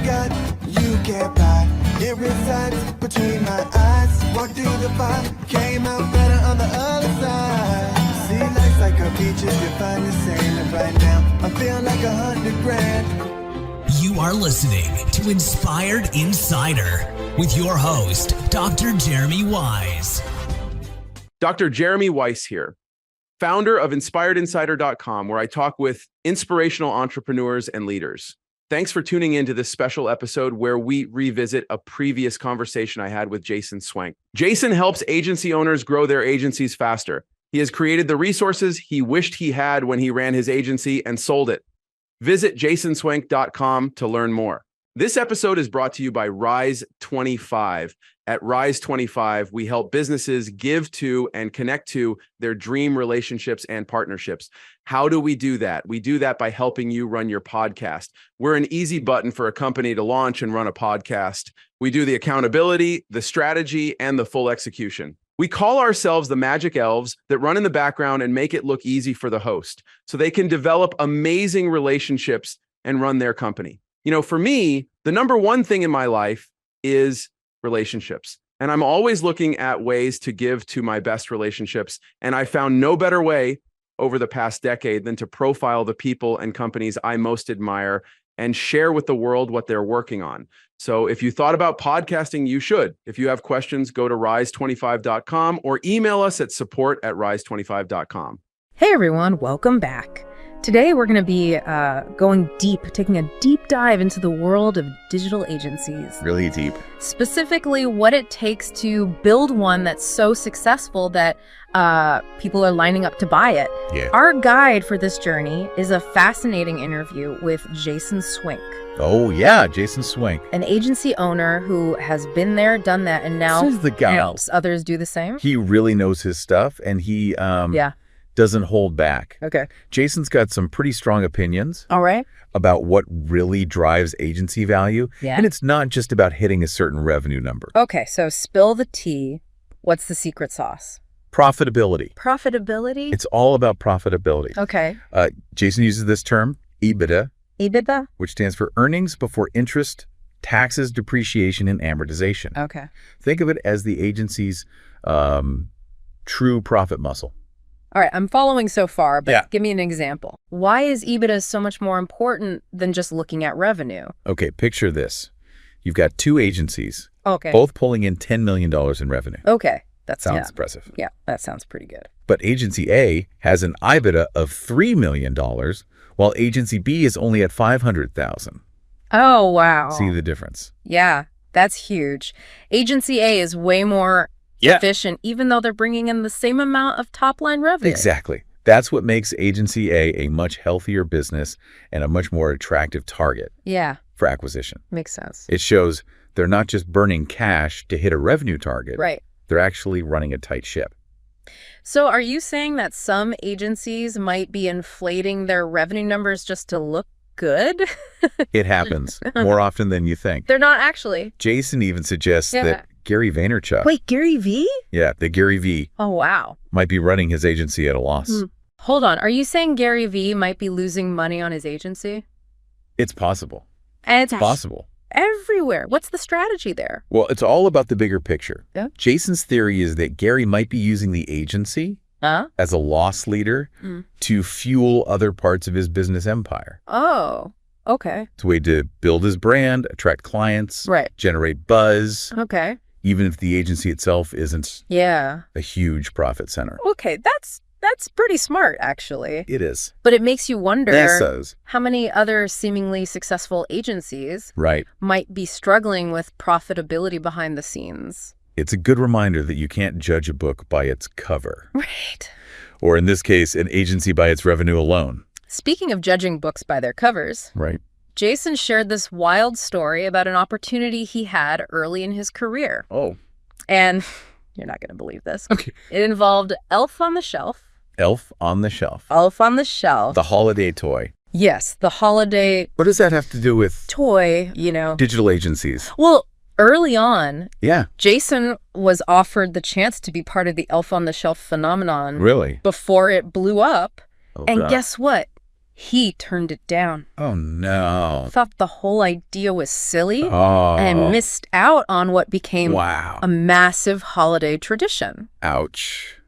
got, you can't buy. It resides between my eyes. Walked through the fire, came out better on the other side. See, life's like a beach if you find the same. And right now, I feel like 100 grand. You are listening to Inspired Insider with your host, Dr. Jeremy Wise. Dr. Jeremy Weiss here, founder of InspiredInsider.com, where I talk with inspirational entrepreneurs and leaders. Thanks for tuning in to this special episode where we revisit a previous conversation I had with Jason Swenk. Jason helps agency owners grow their agencies faster. He has created the resources he wished he had when he ran his agency and sold it. Visit jasonswenk.com to learn more. This episode is brought to you by Rise 25. At Rise 25, we help businesses give to and connect to their dream relationships and partnerships. How do we do that? We do that by helping you run your podcast. We're an easy button for a company to launch and run a podcast. We do the accountability, the strategy, and the full execution. We call ourselves the magic elves that run in the background and make it look easy for the host so they can develop amazing relationships and run their company. You know, for me, the number one thing in my life is relationships. And I'm always looking at ways to give to my best relationships. And I found no better way over the past decade than to profile the people and companies I most admire and share with the world what they're working on. So if you thought about podcasting, you should. If you have questions, go to rise25.com or email us at support@rise25.com. Hey everyone, welcome back. Today we're going to be going deep, taking a deep dive into the world of digital agencies. Really deep. Specifically, what it takes to build one that's so successful that people are lining up to buy it. Yeah. Our guide for this journey is a fascinating interview with Jason Swenk. Oh yeah, Jason Swenk. An agency owner who has been there, done that, and now This is the guy. helps others do the same. He really knows his stuff, and he doesn't hold back. Okay. Jason's got some pretty strong opinions All right. about what really drives agency value. Yeah. And it's not just about hitting a certain revenue number. Okay, so spill the tea. What's the secret sauce? Profitability. Profitability? It's all about profitability. Okay. Jason uses this term, EBITDA, EBITDA? which stands for earnings before interest, taxes, depreciation, and amortization. Okay. Think of it as the agency's true profit muscle. All right, I'm following so far, but Yeah. give me an example. Why is EBITDA so much more important than just looking at revenue? Okay, picture this. You've got two agencies, Okay. both pulling in $10 million in revenue. Okay. That Sounds impressive. Yeah, that sounds pretty good. But agency A has an EBITDA of $3 million, while agency B is only at $500,000. Oh, wow. See the difference? Yeah, that's huge. Agency A is way more efficient, even though they're bringing in the same amount of top-line revenue. Exactly. That's what makes agency A much healthier business and a much more attractive target Yeah, for acquisition. makes sense. It shows they're not just burning cash to hit a revenue target. Right. They're actually running a tight ship. So are you saying that some agencies might be inflating their revenue numbers just to look good? It happens more often than you think. They're not actually. Jason even suggests Yeah. that Gary Vaynerchuk, Wait, Gary V? yeah, the Gary V, Oh, wow. might be running his agency at a loss. Hold on. Are you saying Gary V might be losing money on his agency? It's possible. And it's Possible. everywhere. What's the strategy there? Well, it's all about the bigger picture. Yeah. Jason's theory is that Gary might be using the agency as a loss leader to fuel other parts of his business empire. Oh, okay. It's a way to build his brand, attract clients, Right. generate buzz, Okay. even if the agency itself isn't Yeah. a huge profit center. Okay. That's pretty smart, actually. It is. But it makes you wonder That says. how many other seemingly successful agencies Right. might be struggling with profitability behind the scenes. It's a good reminder that you can't judge a book by its cover. Right. Or in this case, an agency by its revenue alone. Speaking of judging books by their covers, Right. Jason shared this wild story about an opportunity he had early in his career. Oh. And you're not going to believe this. Okay. It involved Elf on the Shelf. Elf on the Shelf. Elf on the Shelf. The holiday toy. Yes, the holiday What does that have to do with toy, you know. digital agencies? Well, early on, Yeah. Jason was offered the chance to be part of the Elf on the Shelf phenomenon Really? before it blew up. Oh, And God. guess what? He turned it down. Oh, no. Thought the whole idea was silly Oh. and missed out on what became Wow. a massive holiday tradition. Ouch.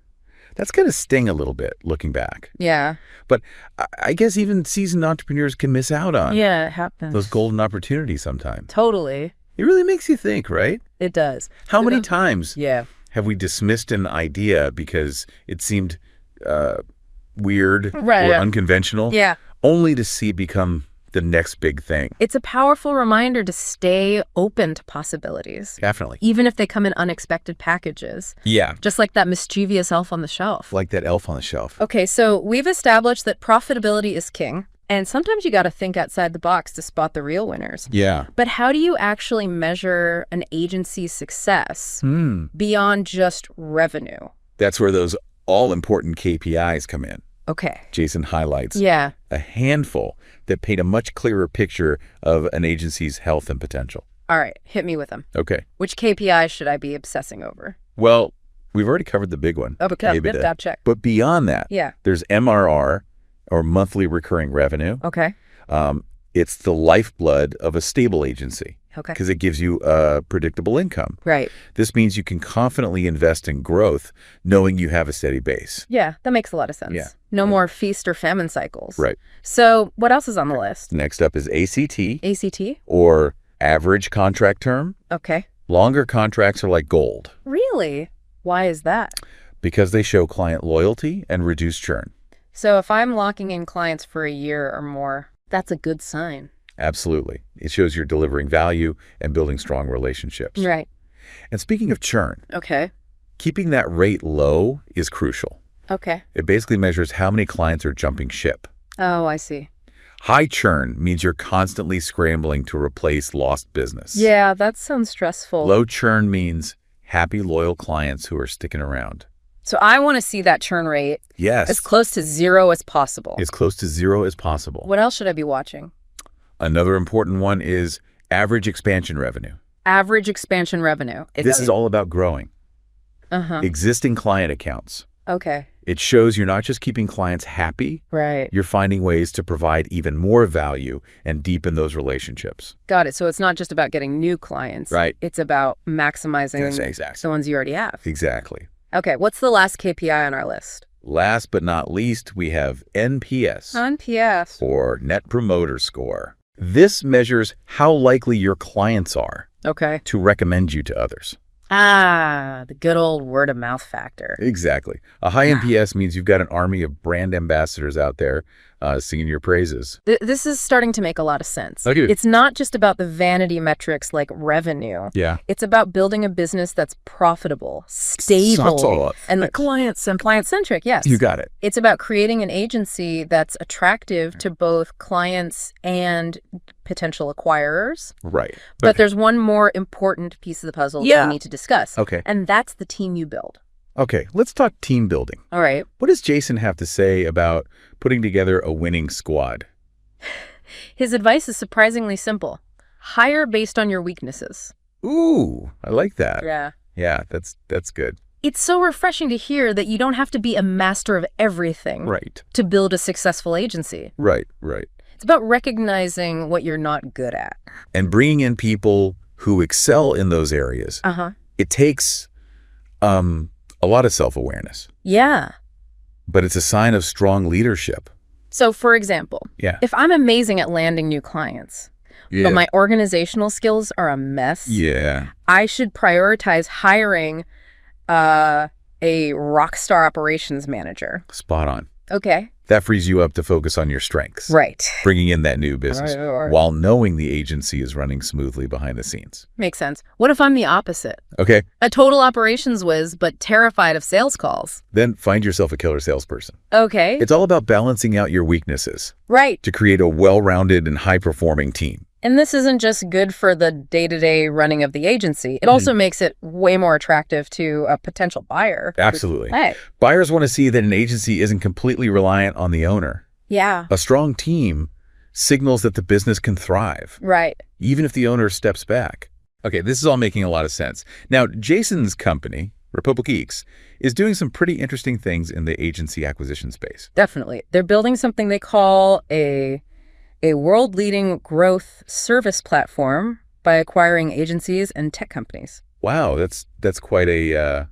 That's going to sting a little bit looking back. Yeah. But I guess even seasoned entrepreneurs can miss out on Yeah, it happens. those golden opportunities sometimes. Totally. It really makes you think, right? It does. How many times Yeah. have we dismissed an idea because it seemed weird Right, or yeah. unconventional, Yeah. only to see it become the next big thing? It's a powerful reminder to stay open to possibilities, Definitely. even if they come in unexpected packages, Yeah, just like that mischievous elf on the shelf. like that elf on the shelf. Okay, so we've established that profitability is king, and sometimes you got to think outside the box to spot the real winners. Yeah. But how do you actually measure an agency's success beyond just revenue? That's where those all-important KPIs come in. Okay. Jason highlights Yeah. a handful that paint a much clearer picture of an agency's health and potential. All right, hit me with them. Okay. Which KPI should I be obsessing over? Well, we've already covered the big one. Oh, because EBITDA. that check. But beyond that, Yeah. there's MRR, or monthly recurring revenue. Okay. It's the lifeblood of a stable agency Okay. because it gives you a predictable income. Right. This means you can confidently invest in growth knowing you have a steady base. Yeah, that makes a lot of sense. Yeah. No more feast or famine cycles. Right. So what else is on the list? Next up is ACT, ACT? or average contract term. Okay. Longer contracts are like gold Really? Why is that? because they show client loyalty and reduce churn. So if I'm locking in clients for a year or more, that's a good sign. Absolutely. It shows you're delivering value and building strong relationships. Right. And speaking of churn, Okay. keeping that rate low is crucial. Okay. It basically measures how many clients are jumping ship. Oh, I see. High churn means you're constantly scrambling to replace lost business. Yeah, that sounds stressful. Low churn means happy, loyal clients who are sticking around. So I want to see that churn rate Yes. as close to 0 as possible. As close to 0 as possible. What else should I be watching? Another important one is average expansion revenue. Average expansion revenue. This is all about growing. Uh-huh. Existing client accounts. Okay. It shows you're not just keeping clients happy, Right. you're finding ways to provide even more value and deepen those relationships. Got it. So it's not just about getting new clients. Right. It's about maximizing Yes, exactly. the ones you already have. Exactly. Okay. What's the last KPI on our list? Last but not least, we have NPS, NPS. or Net Promoter Score. This measures how likely your clients are Okay. to recommend you to others. Ah, the good old word of mouth factor. Exactly. A high NPS means you've got an army of brand ambassadors out there singing your praises. This is starting to make a lot of sense. Okay. It's not just about the vanity metrics like revenue. Yeah. It's about building a business that's profitable, stable, and client-centric. Yes. You got it. It's about creating an agency that's attractive to both clients and potential acquirers. Right. But there's one more important piece of the puzzle that we need to discuss. Okay. And that's the team you build. Okay, let's talk team building. All right. What does Jason have to say about putting together a winning squad? His advice is surprisingly simple. Hire based on your weaknesses. Ooh, I like that. Yeah. Yeah, that's good. It's so refreshing to hear that you don't have to be a master of everything Right. to build a successful agency. Right. It's about recognizing what you're not good at. And bringing in people who excel in those areas. Uh-huh. It takes a lot of self-awareness, Yeah. but it's a sign of strong leadership. So, for example, Yeah. if I'm amazing at landing new clients, but my organizational skills are a mess, Yeah. I should prioritize hiring a rock star operations manager. Spot on. Okay. That frees you up to focus on your strengths. Right. Bringing in that new business Right. while knowing the agency is running smoothly behind the scenes. Makes sense. What if I'm the opposite? Okay. A total operations whiz, but terrified of sales calls. Then find yourself a killer salesperson. Okay. It's all about balancing out your weaknesses Right. to create a well-rounded and high-performing team. And this isn't just good for the day-to-day running of the agency. It also makes it way more attractive to a potential buyer. Absolutely. Hey. Buyers want to see that an agency isn't completely reliant on the owner. Yeah. A strong team signals that the business can thrive, Right. even if the owner steps back. Okay, this is all making a lot of sense. Now, Jason's company, Republix, is doing some pretty interesting things in the agency acquisition space. Definitely. They're building something they call a world-leading growth service platform by acquiring agencies and tech companies. Wow, that's quite a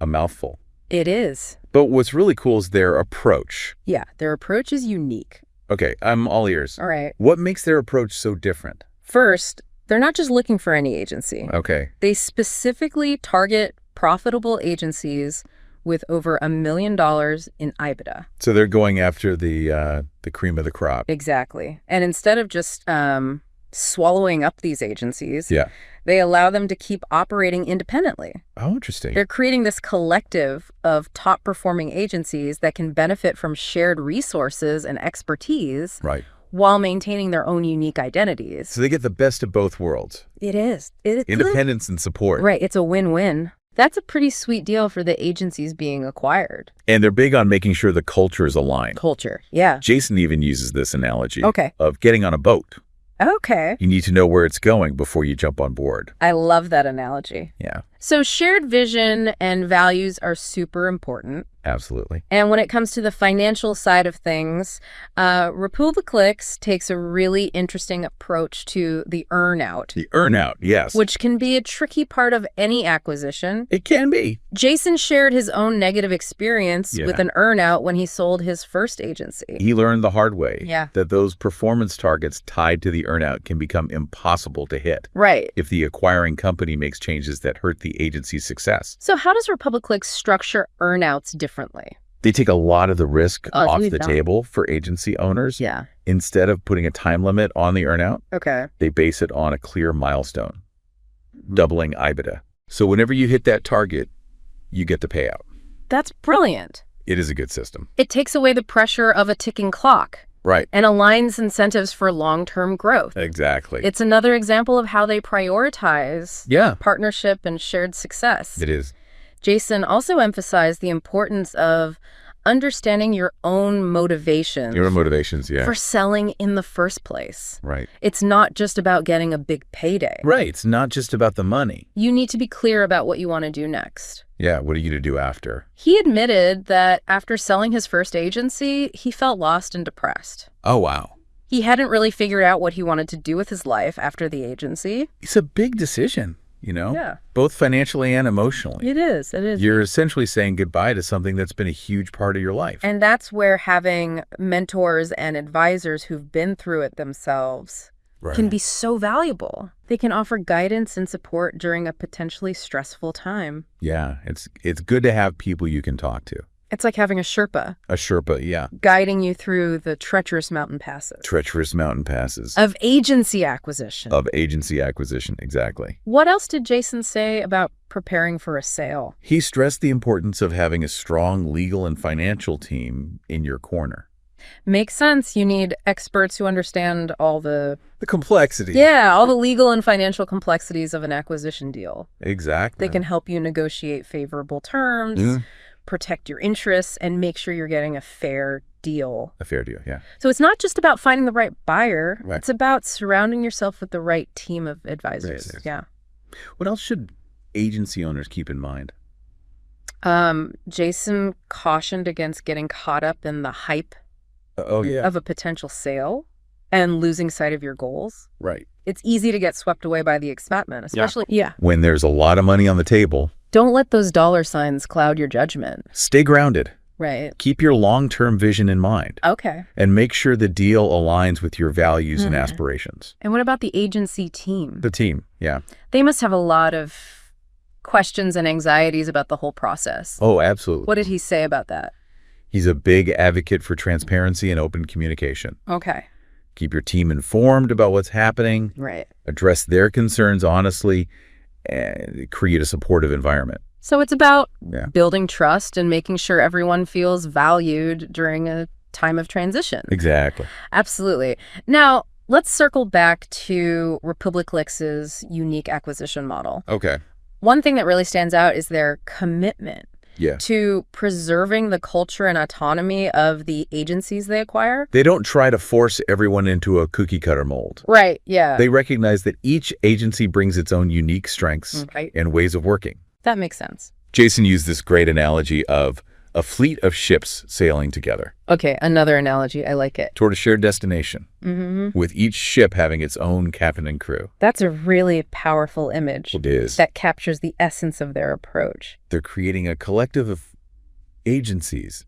mouthful. It is. But what's really cool is their approach. Yeah, their approach is unique. Okay, I'm all ears. All right. What makes their approach so different? First, they're not just looking for any agency. Okay. They specifically target profitable agencies with over $1 million in EBITDA. So they're going after the cream of the crop. Exactly. And instead of just swallowing up these agencies, Yeah. they allow them to keep operating independently. Oh, interesting. They're creating this collective of top-performing agencies that can benefit from shared resources and expertise Right. while maintaining their own unique identities. So they get the best of both worlds. It is. Independence and support. Right. It's a win-win. That's a pretty sweet deal for the agencies being acquired. And they're big on making sure the culture is aligned. Culture. Yeah. Jason even uses this analogy Okay. of getting on a boat. Okay. You need to know where it's going before you jump on board. I love that analogy. Yeah, So shared vision and values are super important. absolutely. And when it comes to the financial side of things, Republix takes a really interesting approach to the earnout, The earnout, yes. which can be a tricky part of any acquisition. It can be. Jason shared his own negative experience Yeah. with an earnout when he sold his first agency. He learned the hard way Yeah. that those performance targets tied to the earnout can become impossible to hit Right. if the acquiring company makes changes that hurt the agency's success. So how does Republix structure earnouts differently? They take a lot of the risk off we've the done. table for agency owners. Yeah. Instead of putting a time limit on the earnout, Okay. they base it on a clear milestone, doubling EBITDA. So whenever you hit that target, you get the payout. That's brilliant. It is a good system. It takes away the pressure of a ticking clock Right. and aligns incentives for long-term growth. Exactly. It's another example of how they prioritize Yeah, partnership and shared success. it is. Jason also emphasized the importance of understanding your own motivations Your motivations, yeah. for selling in the first place. Right. It's not just about getting a big payday. Right. It's not just about the money. You need to be clear about what you want to do next. Yeah, what are you going to do after? He admitted that after selling his first agency, he felt lost and depressed. Oh, wow. He hadn't really figured out what he wanted to do with his life after the agency. It's a big decision, you know? Yeah. Both financially and emotionally. It is. It is. You're essentially saying goodbye to something that's been a huge part of your life. And that's where having mentors and advisors who've been through it themselves Right. can be so valuable. They can offer guidance and support during a potentially stressful time. Yeah, it's good to have people you can talk to. It's like having a Sherpa A Sherpa, yeah. guiding you through the treacherous mountain passes Treacherous mountain passes. of agency acquisition. Of agency acquisition, exactly. What else did Jason say about preparing for a sale? He stressed the importance of having a strong legal and financial team in your corner. Makes sense. You need experts who understand all the complexity. all the legal and financial complexities of an acquisition deal. Exactly. They can help you negotiate favorable terms, Yeah. protect your interests, and make sure you're getting a fair deal. A fair deal, yeah. So it's not just about finding the right buyer. Right. It's about surrounding yourself with the right team of advisors. Right. Yeah. What else should agency owners keep in mind? Jason cautioned against getting caught up in the hype Oh, yeah. of a potential sale and losing sight of your goals. Right. It's easy to get swept away by the excitement, especially. Yeah. When there's a lot of money on the table, Don't let those dollar signs cloud your judgment. stay grounded. Right. Keep your long-term vision in mind. Okay. And make sure the deal aligns with your values and aspirations. And what about the agency team? The team, yeah. They must have a lot of questions and anxieties about the whole process. Oh, absolutely. What did he say about that? He's a big advocate for transparency and open communication. Okay. Keep your team informed about what's happening, Right. address their concerns honestly, and create a supportive environment. So it's about Yeah. building trust and making sure everyone feels valued during a time of transition. Exactly. Absolutely. Now, let's circle back to Republix's unique acquisition model. Okay. One thing that really stands out is their commitment Yeah. to preserving the culture and autonomy of the agencies they acquire. They don't try to force everyone into a cookie cutter mold. Right, yeah. They recognize that each agency brings its own unique strengths Right. and ways of working. That makes sense. Jason used this great analogy of a fleet of ships sailing together Okay, another analogy. I like it. toward a shared destination, Mm-hmm. with each ship having its own captain and crew. That's a really powerful image It is. that captures the essence of their approach. They're creating a collective of agencies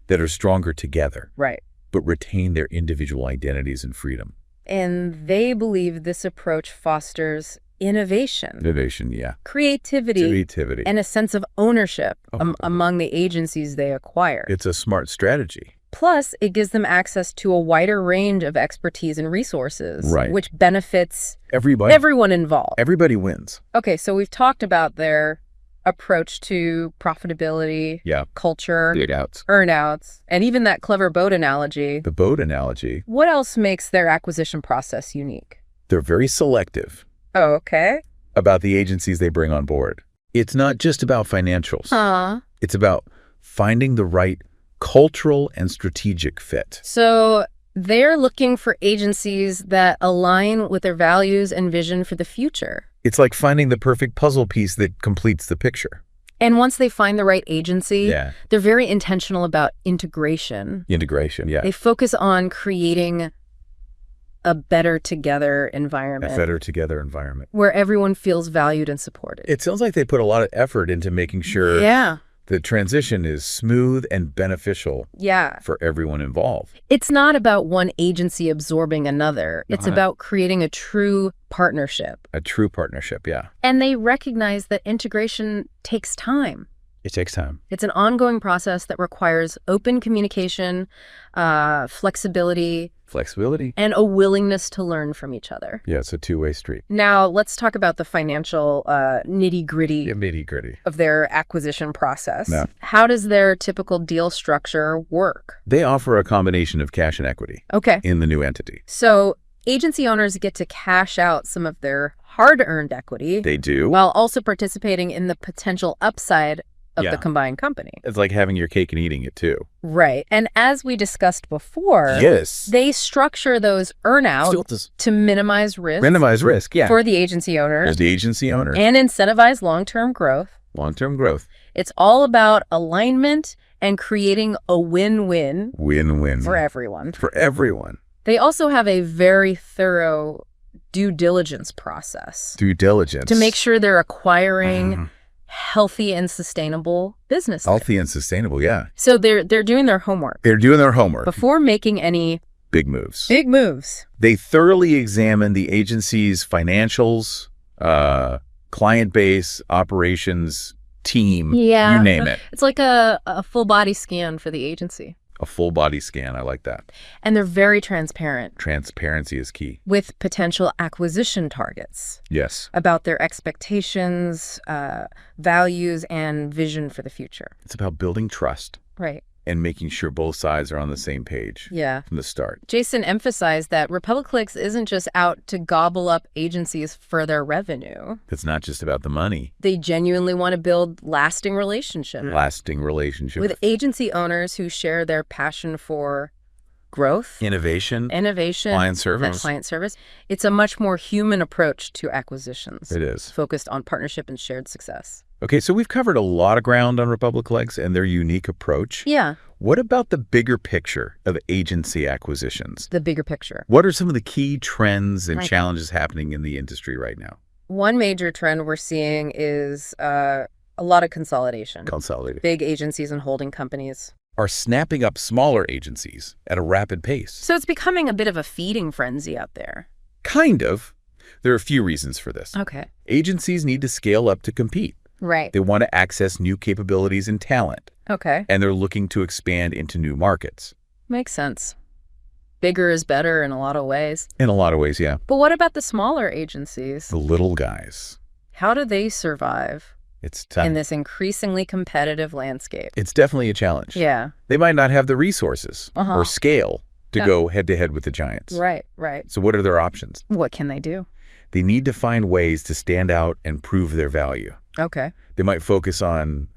that are stronger together, Right. but retain their individual identities and freedom. And they believe this approach fosters innovation, Innovation, yeah. creativity, Creativity. and a sense of ownership Oh. among the agencies they acquire. It's a smart strategy. Plus, it gives them access to a wider range of expertise and resources, Right. which benefits Everybody. everyone involved. Everybody wins. Okay, so we've talked about their approach to profitability, Yeah. culture, Big outs. earnouts, and even that clever boat analogy. The boat analogy, What else makes their acquisition process unique? they're very selective Oh, okay. about the agencies they bring on board. It's not just about financials. It's about finding the right cultural and strategic fit. So they're looking for agencies that align with their values and vision for the future. It's like finding the perfect puzzle piece that completes the picture. And once they find the right agency, Yeah. they're very intentional about integration. Integration, yeah. They focus on creating a better together A environment better together environment. where everyone feels valued and supported. It sounds like they put a lot of effort into making sure Yeah. the transition is smooth and beneficial Yeah. for everyone involved. It's not about one agency absorbing another. It's Uh-huh. about creating a true partnership. A true partnership, yeah. And they recognize that integration takes time. It takes time. It's an ongoing process that requires open communication, flexibility, Flexibility. and a willingness to learn from each other. Yeah, it's a two-way street. Now, let's talk about the financial nitty-gritty Nitty-gritty. of their acquisition process. Yeah. How does their typical deal structure work? They offer a combination of cash and equity Okay. in the new entity. So agency owners get to cash out some of their hard-earned equity They do. while also participating in the potential upside of Yeah. the combined company. It's like having your cake and eating it too. Right. And as we discussed before, Yes. they structure those earnouts to minimize risk Randomized risk, yeah. for the agency owner There's the agency owner. and incentivize long-term growth. Long-term growth. It's all about alignment and creating a win-win Win-win. for everyone. For everyone. They also have a very thorough due diligence process Due diligence. to make sure they're acquiring healthy and sustainable businesses. Healthy and sustainable, yeah. So they're doing their homework They're doing their homework. before making any Big moves. big moves. They thoroughly examine the agency's financials, client base, operations, team, Yeah. you name it. It's like a full body scan for the agency. A full body scan. I like that. And they're very transparent Transparency is key. with potential acquisition targets Yes. about their expectations, values, and vision for the future. It's about building trust Right. and making sure both sides are on the same page Yeah. from the start. Jason emphasized that Republix isn't just out to gobble up agencies for their revenue. It's not just about the money. They genuinely want to build lasting relationships Lasting relationship. with agency owners who share their passion for growth, innovation. innovation, Client service. and client service. It's a much more human approach to acquisitions. It is. Focused on partnership and shared success. Okay, so we've covered a lot of ground on Republix and their unique approach. Yeah, What about the bigger picture of agency acquisitions? the bigger picture. What are some of the key trends and Right. challenges happening in the industry right now? One major trend we're seeing is a lot of consolidation. Consolidated. Big agencies and holding companies. Are snapping up smaller agencies at a rapid pace. So it's becoming a bit of a feeding frenzy out there. Kind of. There are a few reasons for this. Okay. Agencies need to scale up to compete. Right. They want to access new capabilities and talent, Okay. and they're looking to expand into new markets. Makes sense. Bigger is better in a lot of ways. In a lot of ways, yeah. But what about the smaller agencies? The little guys. How do they survive It's tough. in this increasingly competitive landscape? It's definitely a challenge. Yeah. They might not have the resources Uh-huh. or scale to Yeah. go head-to-head with the giants. Right, right. So what are their options? What can they do? They need to find ways to stand out and prove their value. Okay. They might focus on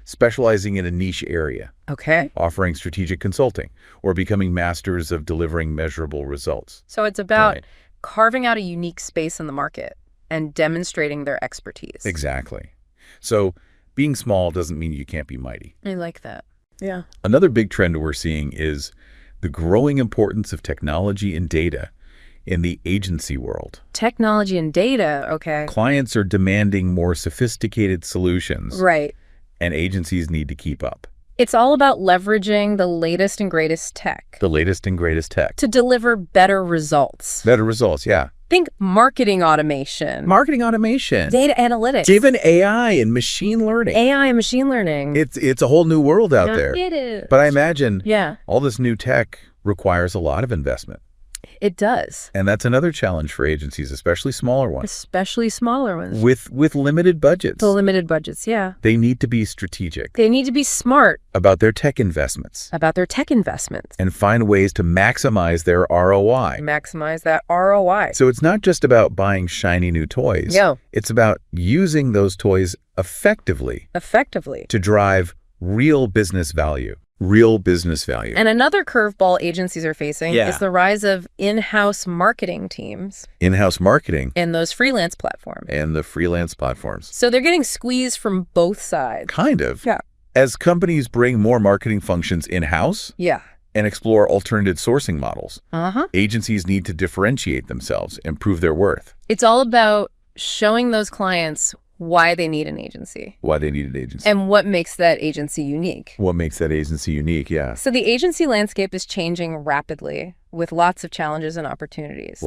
specializing in a niche area, Okay. offering strategic consulting, or becoming masters of delivering measurable results. So it's about Right. carving out a unique space in the market and demonstrating their expertise. Exactly. So being small doesn't mean you can't be mighty. I like that. Yeah. Another big trend we're seeing is the growing importance of technology and data in the agency world. Technology and data, okay. Clients are demanding more sophisticated solutions. Right. And agencies need to keep up. It's all about leveraging the latest and greatest tech. The latest and greatest tech. To deliver better results. Better results, yeah. Think marketing automation. Marketing automation. Data analytics. Even AI and machine learning. AI and machine learning. It's a whole new world out there. It is. But I imagine yeah. all this new tech requires a lot of investment. It does. And that's another challenge for agencies, especially smaller ones. Especially smaller ones. With limited budgets. The limited budgets, yeah. They need to be strategic. They need to be smart. About their tech investments. And find ways to maximize their ROI. Maximize that ROI. So it's not just about buying shiny new toys. No. It's about using those toys effectively. To drive real business value. And another curveball agencies are facing is the rise of in-house marketing teams. In-house marketing. And those freelance platforms. So they're getting squeezed from both sides. Kind of. Yeah. As companies bring more marketing functions in-house. Yeah. And explore alternative sourcing models. Agencies need to differentiate themselves and prove their worth. It's all about showing those clients why they need an agency. And what makes that agency unique. Yeah. So the agency landscape is changing rapidly with lots of challenges and opportunities.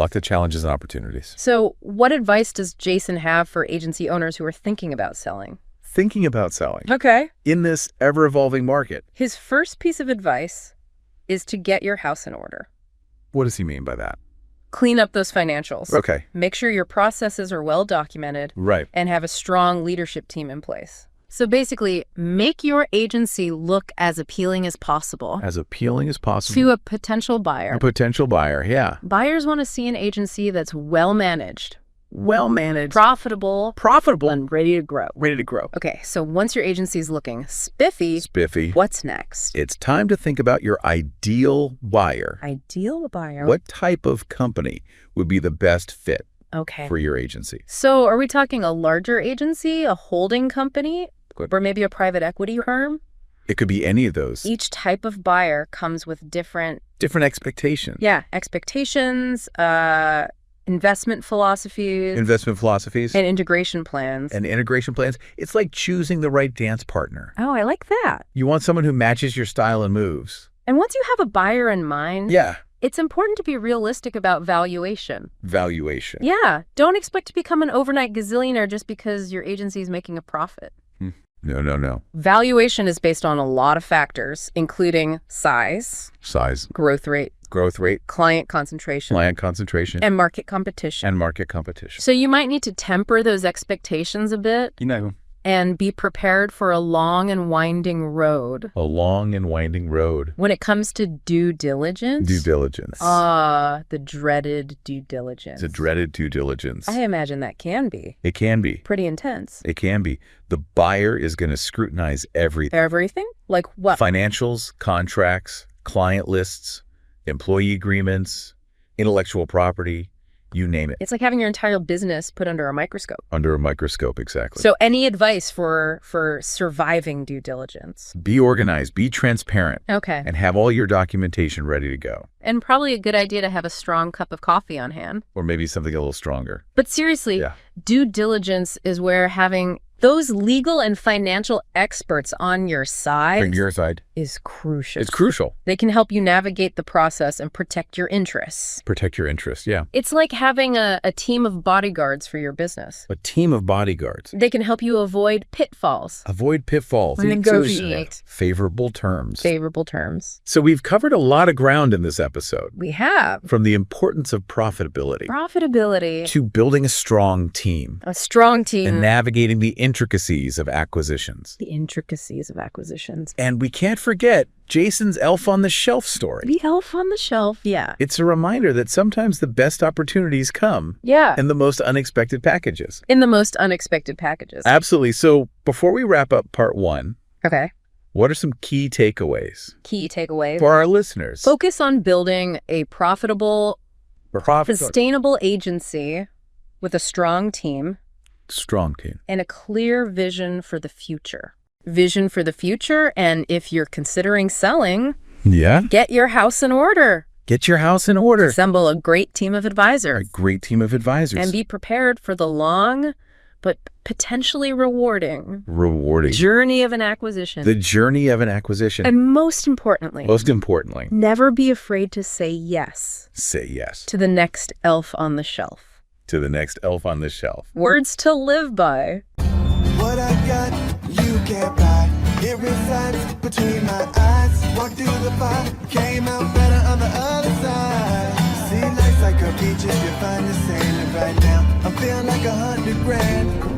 So what advice does Jason have for agency owners who are thinking about selling? Okay. In this ever-evolving market. His first piece of advice is to get your house in order. What does he mean by that? Clean up those financials. Okay. Make sure your processes are well documented. Right. And have a strong leadership team in place. So basically, make your agency look as appealing as possible. To a potential buyer. Yeah. Buyers want to see an agency that's well managed. Profitable. And ready to grow. Okay, so once your agency's looking spiffy, what's next? It's time to think about your ideal buyer. What type of company would be the best fit for your agency? So are we talking a larger agency, a holding company, or maybe a private equity firm? It could be any of those. Each type of buyer comes with different expectations. Yeah, expectations, investment philosophies. And integration plans. It's like choosing the right dance partner. Oh, I like that. You want someone who matches your style and moves. And once you have a buyer in mind, Yeah. it's important to be realistic about valuation. Valuation. Yeah. Don't expect to become an overnight gazillionaire just because your agency is making a profit. No. Valuation is based on a lot of factors, including size, growth rate, client concentration, and market competition. So you might need to temper those expectations a bit. And be prepared for a long and winding road. When it comes to due diligence. The dreaded due diligence. I imagine that can be. It can be. Pretty intense. It can be. The buyer is going to scrutinize everything. Everything? Like what? Financials, contracts, client lists, employee agreements, intellectual property, you name it. It's like having your entire business put under a microscope. Exactly. So any advice for surviving due diligence? Be organized, be transparent. Okay. And have all your documentation ready to go. And probably a good idea to have a strong cup of coffee on hand. Or maybe something a little stronger. But seriously, due diligence is where having those legal and financial experts on your side is crucial. It's crucial. They can help you navigate the process and protect your interests. Yeah. It's like having a team of bodyguards for your business. A team of bodyguards. They can help you avoid pitfalls. Negotiate. Favorable terms. So we've covered a lot of ground in this episode. We have. From the importance of profitability. Profitability. To building a strong team. And navigating the intricacies of acquisitions. And we can't forget Jason's elf on the shelf story. The elf on the shelf, yeah. It's a reminder that sometimes the best opportunities come in the most unexpected packages. Absolutely. So before we wrap up part 1, what are some key takeaways? For our listeners. Focus on building a profitable, sustainable agency with a strong team. Strong team. And a clear vision for the future. Vision for the future, and if you're considering selling, get your house in order. Get your house in order. Assemble a great team of advisors. A great team of advisors. And be prepared for the long but potentially rewarding journey of an acquisition. The journey of an acquisition. And most importantly, never be afraid to say yes. Say yes. To the next elf on the shelf. To the next elf on the shelf. Words to live by. What I got, you can't buy. It resides between my eyes. Walked through the fire, came out better on the other side. See, life's like a beach if you find the sailing right now. I'm feeling like 100 grand.